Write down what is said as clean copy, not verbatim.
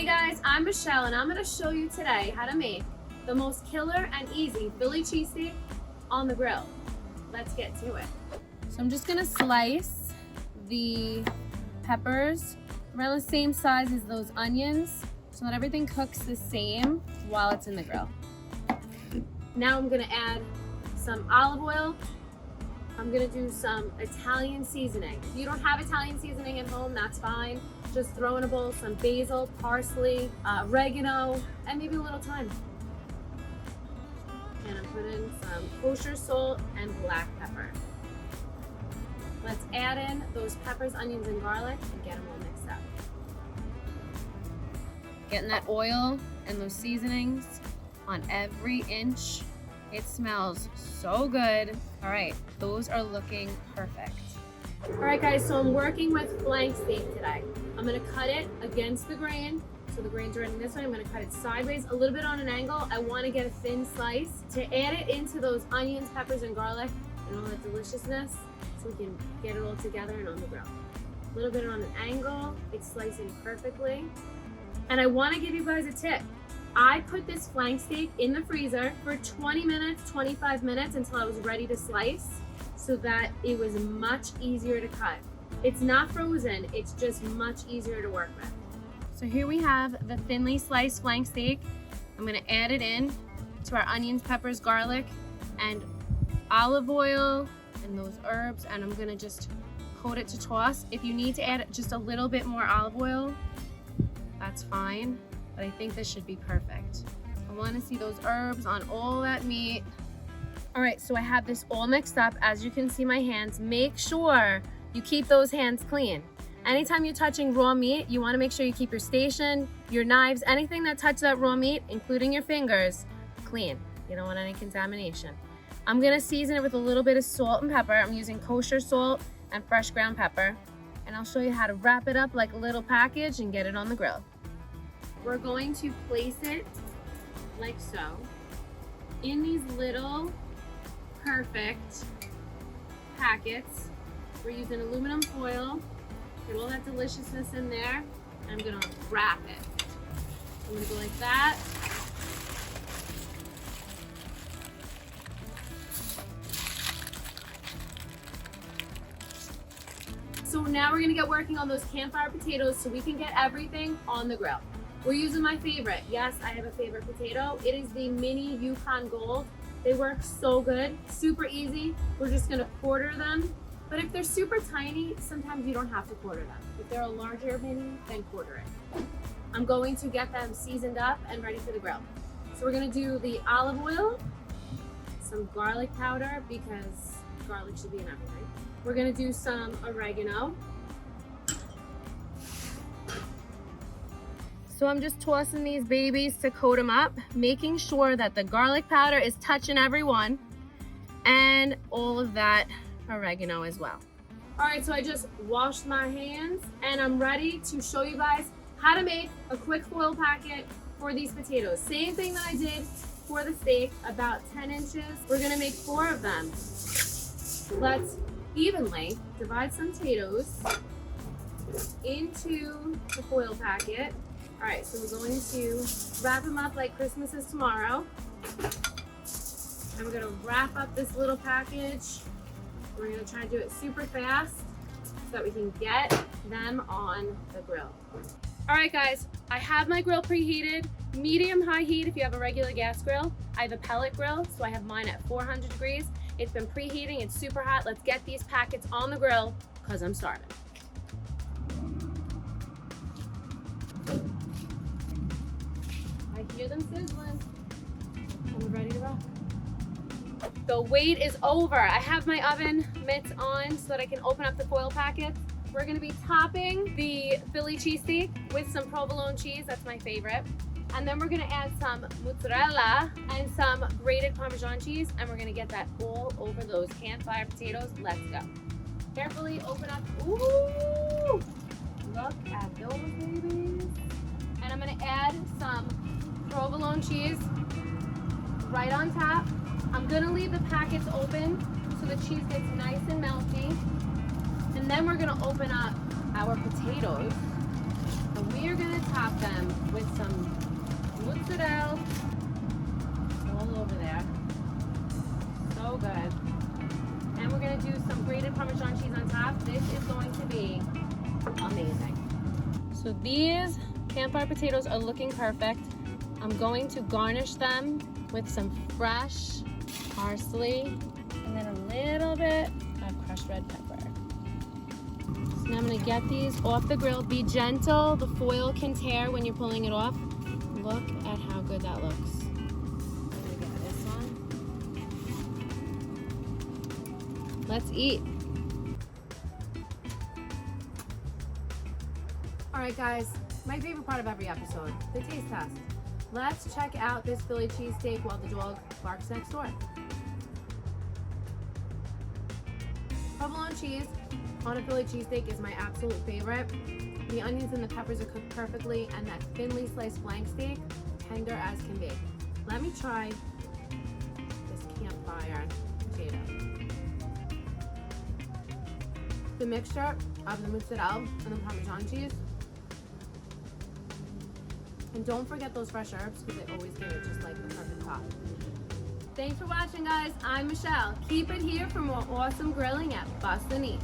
Hey guys, I'm Michelle and I'm going to show you today how to make the most killer and easy Philly cheesesteak on the grill. Let's get to it. So I'm just going to slice the peppers around the same size as those onions so that everything cooks the same while it's in the grill. Now I'm going to add some olive oil. I'm going to do some Italian seasoning. If you don't have Italian seasoning at home, that's fine. Just throw in a bowl some basil, parsley, oregano, and maybe a little thyme. And I'm putting some kosher salt and black pepper. Let's add in those peppers, onions, and garlic and get them all mixed up. Getting that oil and those seasonings on every inch. It smells so good. All right, those are looking perfect. All right guys, so I'm working with flank steak today. I'm gonna cut it against the grain. So the grains are running this way. I'm gonna cut it sideways, a little bit on an angle. I wanna get a thin slice to add it into those onions, peppers, and garlic and all that deliciousness so we can get it all together and on the grill. A little bit on an angle, it's slicing perfectly. And I wanna give you guys a tip. I put this flank steak in the freezer for 20 minutes, 25 minutes until I was ready to slice so that it was much easier to cut. It's not frozen, it's just much easier to work with. So here we have the thinly sliced flank steak. I'm gonna add it in to our onions, peppers, garlic, and olive oil and those herbs, and I'm gonna just coat it to toss. If you need to add just a little bit more olive oil, that's fine. But I think this should be perfect. I want to see those herbs on all that meat. All right, so I have this all mixed up. As you can see my hands, make sure you keep those hands clean. Anytime you're touching raw meat, you want to make sure you keep your station, your knives, anything that touches that raw meat, including your fingers, clean. You don't want any contamination. I'm gonna season it with a little bit of salt and pepper. I'm using kosher salt and fresh ground pepper. And I'll show you how to wrap it up like a little package and get it on the grill. We're going to place it like so in these little perfect packets. We're using aluminum foil, get all that deliciousness in there, and I'm gonna wrap it. I'm gonna go like that. So now we're gonna get working on those campfire potatoes so we can get everything on the grill. We're using my favorite. Yes, I have a favorite potato. It is the mini Yukon Gold. They work so good, super easy. We're just gonna quarter them. But if they're super tiny, sometimes you don't have to quarter them. If they're a larger mini, then quarter it. I'm going to get them seasoned up and ready for the grill. So we're gonna do the olive oil, some garlic powder because garlic should be in everything. We're gonna do some oregano. So I'm just tossing these babies to coat them up, making sure that the garlic powder is touching everyone and all of that oregano as well. All right, so I just washed my hands and I'm ready to show you guys how to make a quick foil packet for these potatoes. Same thing that I did for the steak, about 10 inches. We're gonna make 4 of them. Let's evenly divide some potatoes into the foil packet. All right, so we're going to wrap them up like Christmas is tomorrow. And we're gonna wrap up this little package. We're gonna try to do it super fast so that we can get them on the grill. All right guys, I have my grill preheated, medium-high heat if you have a regular gas grill. I have a pellet grill, so I have mine at 400 degrees. It's been preheating, it's super hot. Let's get these packets on the grill because I'm starving. I hear them sizzling. I'm ready to rock. The wait is over. I have my oven mitts on so that I can open up the foil packets. We're gonna be topping the Philly cheesesteak with some provolone cheese, that's my favorite. And then we're gonna add some mozzarella and some grated Parmesan cheese, and we're gonna get that all over those campfire potatoes. Let's go. Carefully open up. Ooh! Look at those babies. And I'm gonna add some provolone cheese right on top. I'm gonna leave the packets open so the cheese gets nice and melty. And then we're gonna open up our potatoes. So we are gonna top them with some mozzarella all over there. So good. And we're gonna do some grated Parmesan cheese on top. This is going to be amazing. So these Campfire potatoes are looking perfect. I'm going to garnish them with some fresh parsley and then a little bit of crushed red pepper. So now I'm gonna get these off the grill. Be gentle, the foil can tear when you're pulling it off. Look at how good that looks. I'm gonna get this one. Let's eat. All right, guys, my favorite part of every episode, the taste test. Let's check out this Philly cheesesteak while the dog barks next door. Provolone cheese on a Philly cheesesteak is my absolute favorite. The onions and the peppers are cooked perfectly, and that thinly sliced flank steak, tender as can be. Let me try this Campfire potato. The mixture of the mozzarella and the Parmesan cheese. And don't forget those fresh herbs because they always give it just like the perfect top. Thanks for watching, guys. I'm Michelle. Keep it here for more awesome grilling at Bussin.